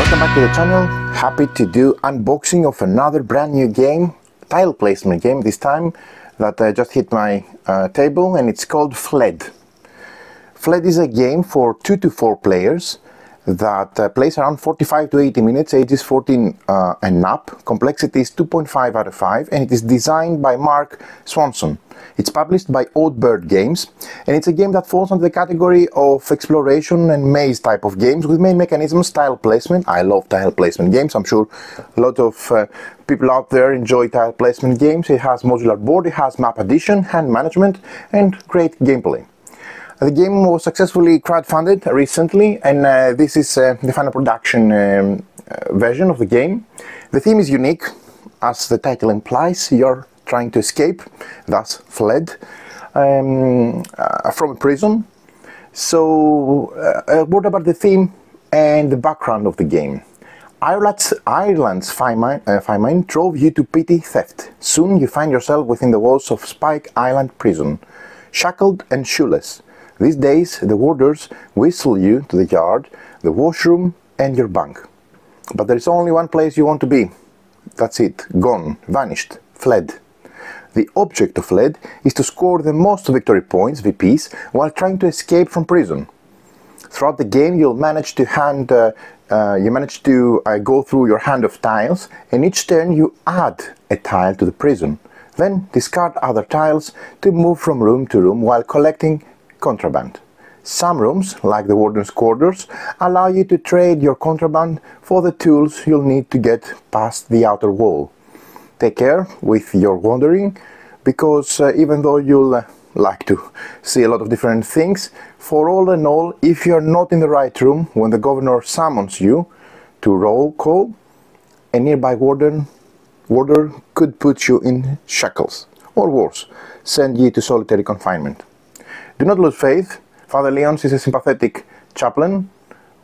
Welcome back to the channel. Happy to do unboxing of another brand new game, tile placement game this time, that just hit my table, and it's called Fled. Fled is a game for 2 to 4 players that plays around 45 to 80 minutes, ages 14 and up. Complexity is 2.5 out of 5, and it is designed by Mark Swanson. It's published by Odd Bird Games, and it's a game that falls under the category of exploration and maze type of games with main mechanisms tile placement. I love tile placement games. I'm sure a lot of people out there enjoy tile placement games. It has modular board, it has map addition, hand management, and great gameplay. The game was successfully crowdfunded recently, and this is the final production version of the game. The theme is unique, as the title implies. You're trying to escape, thus fled, from a prison. So a word about the theme and the background of the game. Ireland's famine drove you to petty theft. Soon you find yourself within the walls of Spike Island prison, shackled and shoeless. These days the warders whistle you to the yard, the washroom and your bunk. But there is only one place you want to be. That's it. Gone. Vanished. Fled. The object of Fled is to score the most victory points, VPs, while trying to escape from prison. Throughout the game you'll manage to go through your hand of tiles, and each turn you add a tile to the prison. Then discard other tiles to move from room to room while collecting contraband. Some rooms, like the warden's quarters, allow you to trade your contraband for the tools you'll need to get past the outer wall. Take care with your wandering, because even though you'll like to see a lot of different things, for all in all, if you're not in the right room when the governor summons you to roll call, a nearby warder could put you in shackles, or worse, send you to solitary confinement. Do not lose faith. Father Leons is a sympathetic chaplain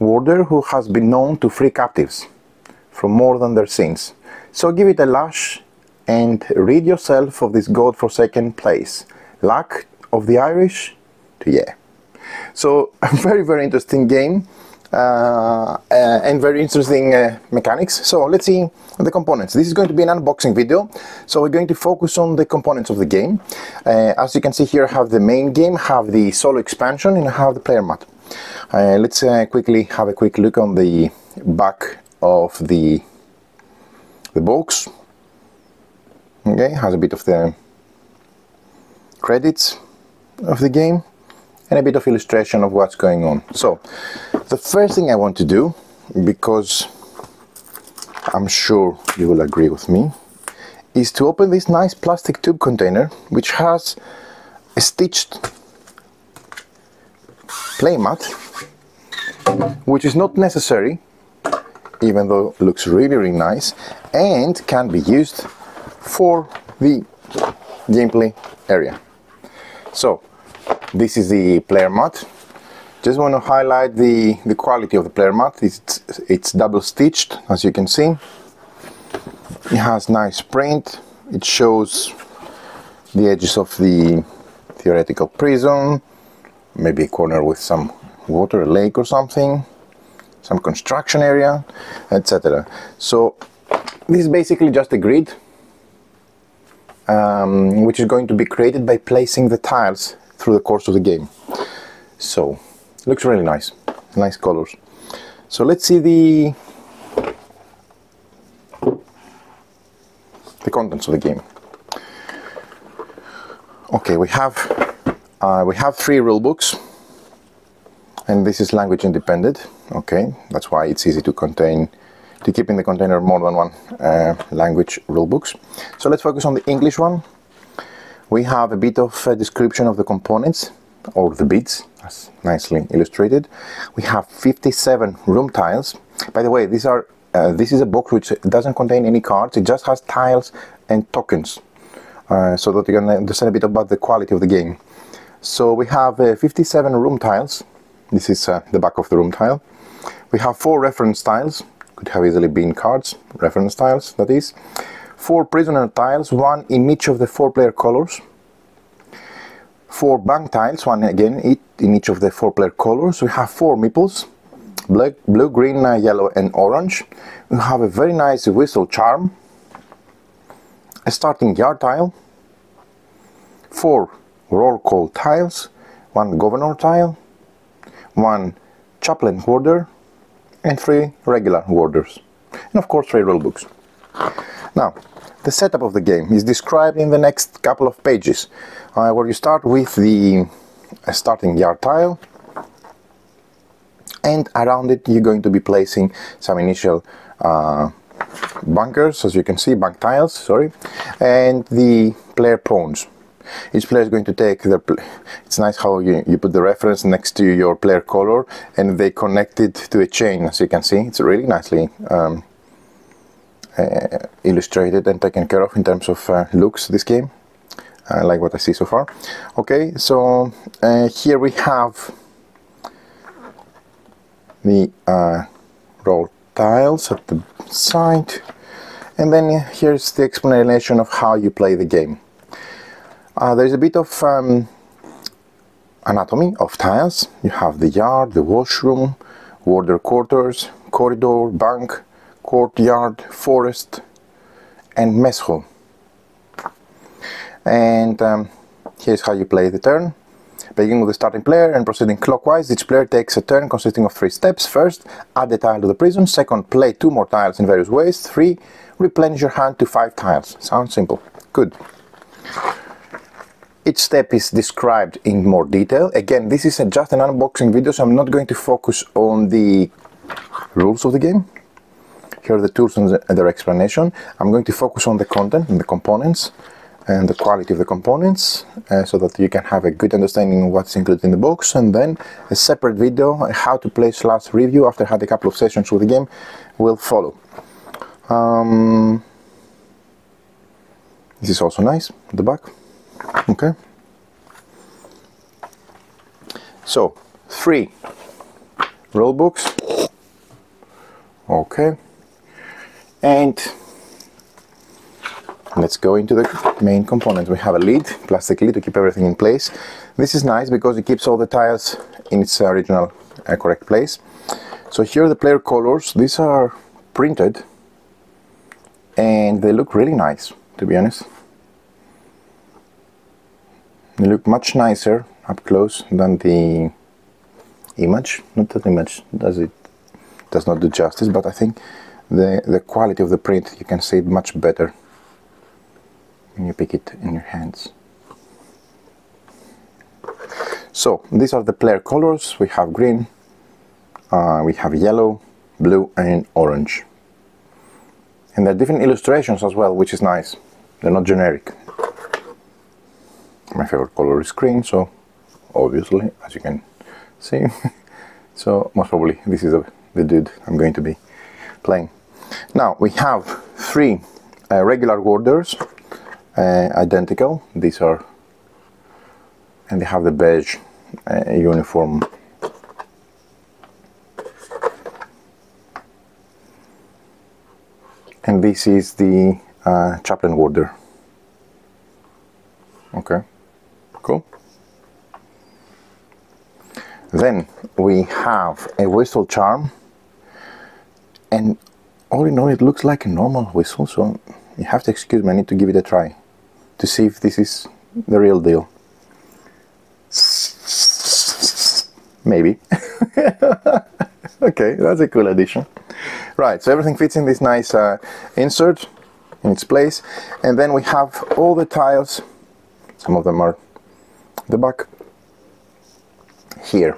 warder who has been known to free captives from more than their sins. So give it a lash and rid yourself of this god-forsaken place. Luck of the Irish to yeah. So a very interesting game and very interesting mechanics. So let's see the components. This is going to be an unboxing video, so we're going to focus on the components of the game. As you can see here, I have the main game, have the solo expansion, and I have the player mat. Let's quickly have a quick look on the back of the box. Okay, has a bit of the credits of the game and a bit of illustration of what's going on. So the first thing I want to do, because I'm sure you will agree with me, is to open this nice plastic tube container which has a stitched playmat, which is not necessary, even though it looks really nice, and can be used for the gameplay area. So this is the player mat. Just want to highlight the quality of the player mat. It's double stitched, as you can see. It has nice print. It shows the edges of the theoretical prison, maybe a corner with some water, a lake or something, some construction area, etc. So this is basically just a grid which is going to be created by placing the tiles through the course of the game. So looks really nice colors. So let's see the contents of the game. Okay, we have 3 rule books, and this is language independent. Okay, that's why it's easy to keep in the container more than one language rule books. So let's focus on the English one. We have a bit of a description of the components, or the bits, as nicely illustrated. We have 57 room tiles. By the way, this is a box which doesn't contain any cards. It just has tiles and tokens, so that you can understand a bit about the quality of the game. So we have 57 room tiles. This is the back of the room tile. We have 4 reference tiles. Could have easily been cards, reference tiles, that is. 4 prisoner tiles, 1 in each of the 4 player colors. 4 bank tiles, 1 again in each of the 4 player colors. We have 4 meeples, blue, green, yellow and orange. We have a very nice whistle charm, a starting yard tile, 4 roll call tiles, 1 governor tile, 1 chaplain warder, and 3 regular warders, and of course 3 rule books. Now, the setup of the game is described in the next couple of pages, where you start with the starting yard tile, and around it you're going to be placing some initial bunkers, as you can see, bank tiles, sorry, and the player pawns. Each player is going to take their... It's nice how you put the reference next to your player color and they connect it to a chain, as you can see. It's really nicely illustrated and taken care of in terms of looks, this game. I like what I see so far. Okay, so here we have the roll tiles at the side, and then here's the explanation of how you play the game. There's a bit of anatomy of tiles. You have the yard, the washroom, warder quarters, corridor, bank, courtyard, forest, and mess hall. And here's how you play the turn. Beginning with the starting player and proceeding clockwise, each player takes a turn consisting of 3 steps. First, add a tile to the prison. Second, play 2 more tiles in various ways. 3, replenish your hand to 5 tiles. Sounds simple. Good. Each step is described in more detail. Again, this is just an unboxing video, so I'm not going to focus on the rules of the game. Here are the tools and their explanation. I'm going to focus on the content and the components and the quality of the components, so that you can have a good understanding of what's included in the box, and then a separate video, how to play / review after had a couple of sessions with the game, will follow. This is also nice at the back. Okay, so 3 rule books. Okay, and let's go into the main components. We have a lid, plastic lid, to keep everything in place. This is nice because it keeps all the tiles in its original correct place. So here are the player colors. These are printed and they look really nice, to be honest. They look much nicer up close than the image. Not that image does not do justice, but I think the quality of the print, you can see it much better when you pick it in your hands. So these are the player colors. We have green, we have yellow, blue and orange. And there are different illustrations as well, which is nice. They're not generic. My favorite color is green, so obviously, as you can see. So most probably this is the dude I'm going to be playing. Now we have 3 regular warders, identical. These are, and they have the beige uniform. And this is the chaplain warder. Okay, cool. Then we have a whistle charm, and all in all it looks like a normal whistle, so you have to excuse me, I need to give it a try to see if this is the real deal. Maybe. Okay, that's a cool addition. Right, so everything fits in this nice insert in its place, and then we have all the tiles. Some of them are at the back here.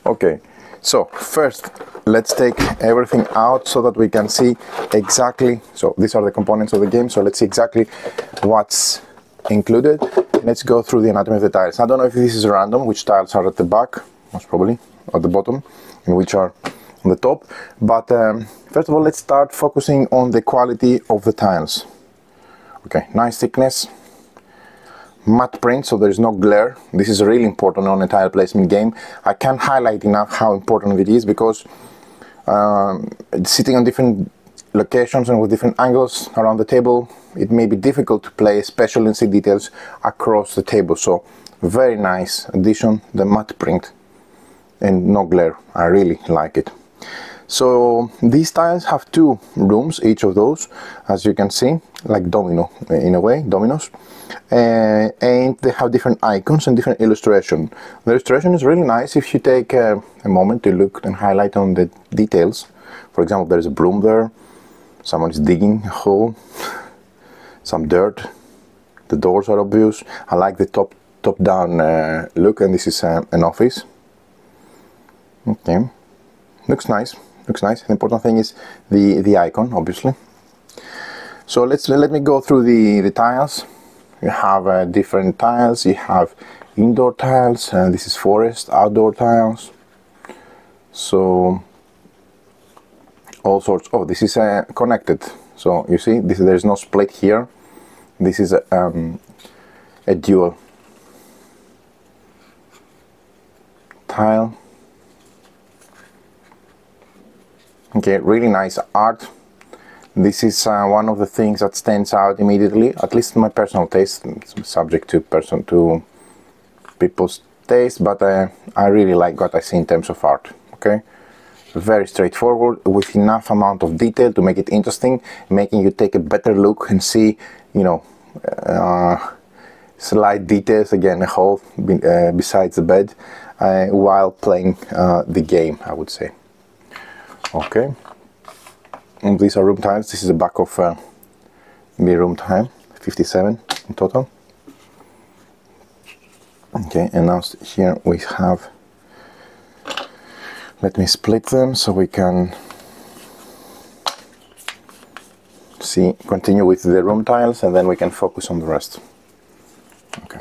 Okay, so first let's take everything out so that we can see exactly, so these are the components of the game, so let's see exactly what's included. Let's go through the anatomy of the tiles. I don't know if this is random, which tiles are at the back, most probably at the bottom, and which are on the top, but first of all let's start focusing on the quality of the tiles. Okay, nice thickness, matte print, so there's no glare. This is really important on a tile placement game. I can't highlight enough how important it is, because sitting on different locations and with different angles around the table, it may be difficult to play special and see details across the table. So very nice addition, the matte print and no glare. I really like it. So these tiles have 2 rooms, each of those, as you can see, like domino in a way, dominoes, and they have different icons and different illustration. The illustration is really nice if you take a moment to look and highlight on the details. For example, there's a broom there, someone is digging a hole, some dirt, the doors are obvious. I like the top-down look, and this is an office. Okay, looks nice. Looks nice. The important thing is the icon, obviously. So let me go through the tiles. You have different tiles. You have indoor tiles. This is forest, outdoor tiles. So all sorts. Oh, this is connected. So you see, there's no split here. This is a dual tile. Okay, really nice art. This is one of the things that stands out immediately, at least in my personal taste. It's subject to people's taste, but I really like what I see in terms of art. Okay, very straightforward, with enough amount of detail to make it interesting, making you take a better look and see, you know, slight details, again, a hole besides the bed, while playing the game, I would say. Okay, and these are room tiles. This is the back of the room tile, 57 in total. Okay, and now here we have, let me split them so we can see, continue with the room tiles, and then we can focus on the rest. Okay,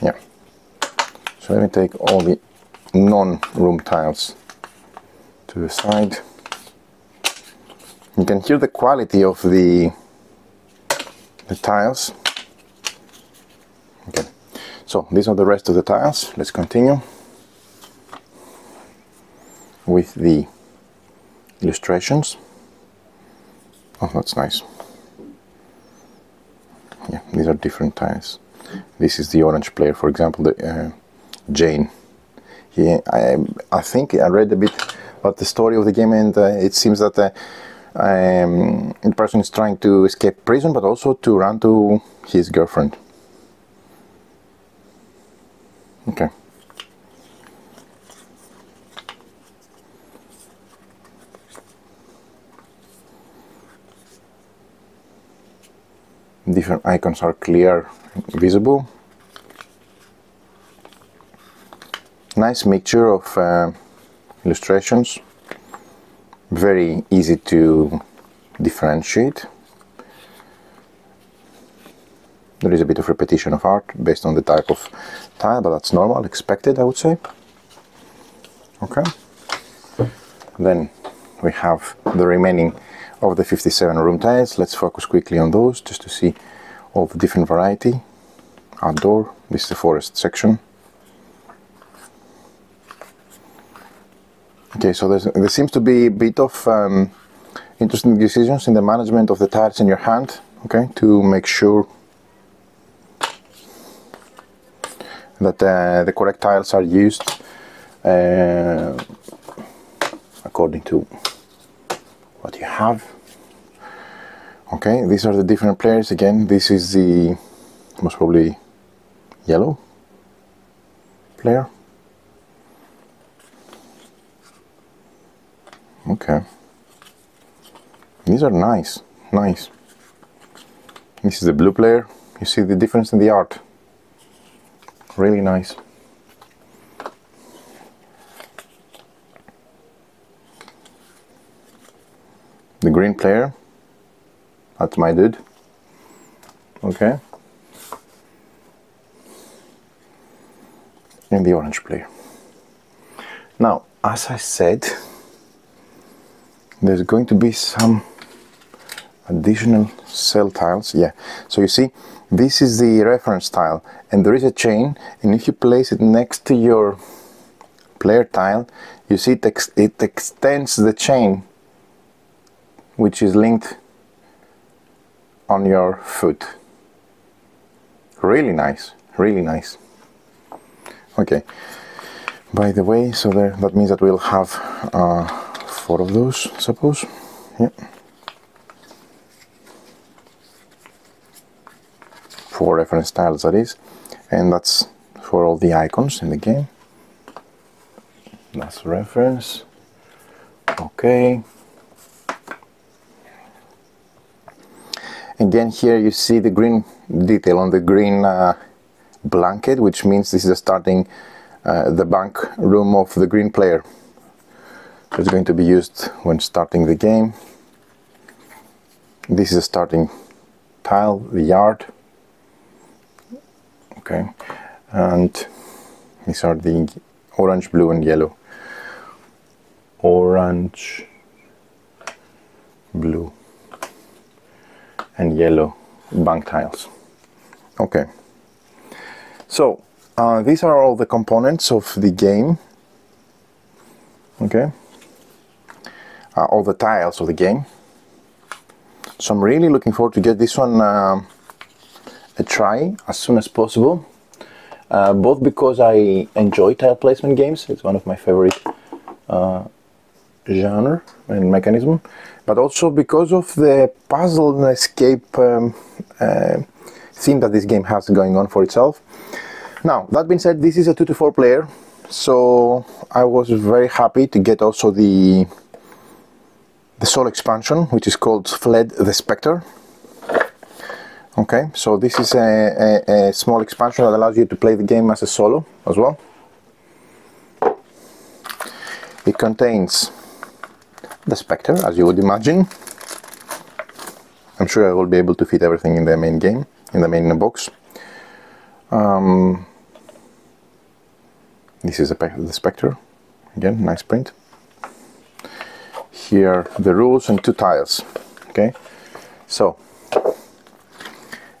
yeah, so let me take all the non-room tiles to the side. You can hear the quality of the tiles. Okay, so these are the rest of the tiles. Let's continue with the illustrations. Oh, that's nice. Yeah, these are different tiles. This is the orange player, for example, the Jane. Yeah, I think I read a bit about the story of the game, and it seems that the person is trying to escape prison, but also to run to his girlfriend. Okay. Different icons are clear, visible. Nice mixture of illustrations, very easy to differentiate. There is a bit of repetition of art based on the type of tile, but that's normal, expected, I would say. Okay. Then we have the remaining of the 57 room tiles. Let's focus quickly on those just to see all the different variety. Outdoor, this is the forest section. Okay, so there seems to be a bit of interesting decisions in the management of the tiles in your hand, okay, to make sure that the correct tiles are used according to what you have. Okay, these are the different players. Again, this is the most probably yellow player. Okay, these are nice. This is the blue player. You see the difference in the art. Really nice. The green player, that's my dude. Okay. And the orange player. Now, as I said, there's going to be some additional cell tiles. Yeah, so you see, this is the reference tile, and there is a chain, and if you place it next to your player tile, you see it extends the chain which is linked on your foot. Really nice, really nice. Okay, by the way, so that means that we'll have 4 of those, suppose. Yeah. 4 reference tiles, that is, and that's for all the icons in the game. That's reference. Okay. Again, here you see the green detail on the green blanket, which means this is starting the bank room of the green player. So it's going to be used when starting the game. This is a starting tile, the yard. Okay, and these are the orange, blue, and yellow. Orange, blue, and yellow bank tiles. Okay, so these are all the components of the game. Okay, all the tiles of the game. So I'm really looking forward to get this one a try as soon as possible, both because I enjoy tile placement games. It's one of my favorite genre and mechanism, but also because of the puzzle and escape theme that this game has going on for itself. Now, that being said, this is a 2 to 4 player, so I was very happy to get also the solo expansion, which is called Fled the Spectre. Okay, so this is a small expansion that allows you to play the game as a solo as well. It contains the Spectre, as you would imagine. I'm sure I will be able to fit everything in the main game, in the main box. This is the Spectre. Again, nice print. Here the rules and 2 tiles. Okay, so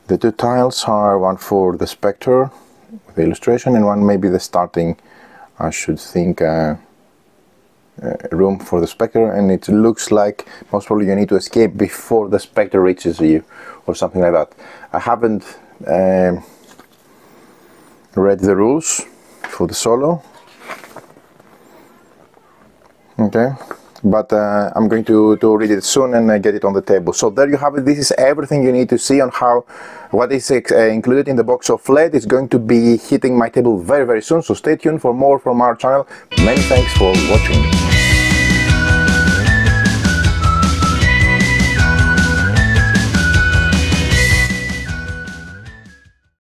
the 2 tiles are one for the Spectre with the illustration, and one maybe the starting, I should think, room for the Spectre, and it looks like most probably you need to escape before the Spectre reaches you or something like that. I haven't read the rules for the solo. Okay, but I'm going to read it soon and get it on the table. So there you have it. This is everything you need to see on what is included in the box of Fled. It's going to be hitting my table very, very soon, so stay tuned for more from our channel. Many thanks for watching.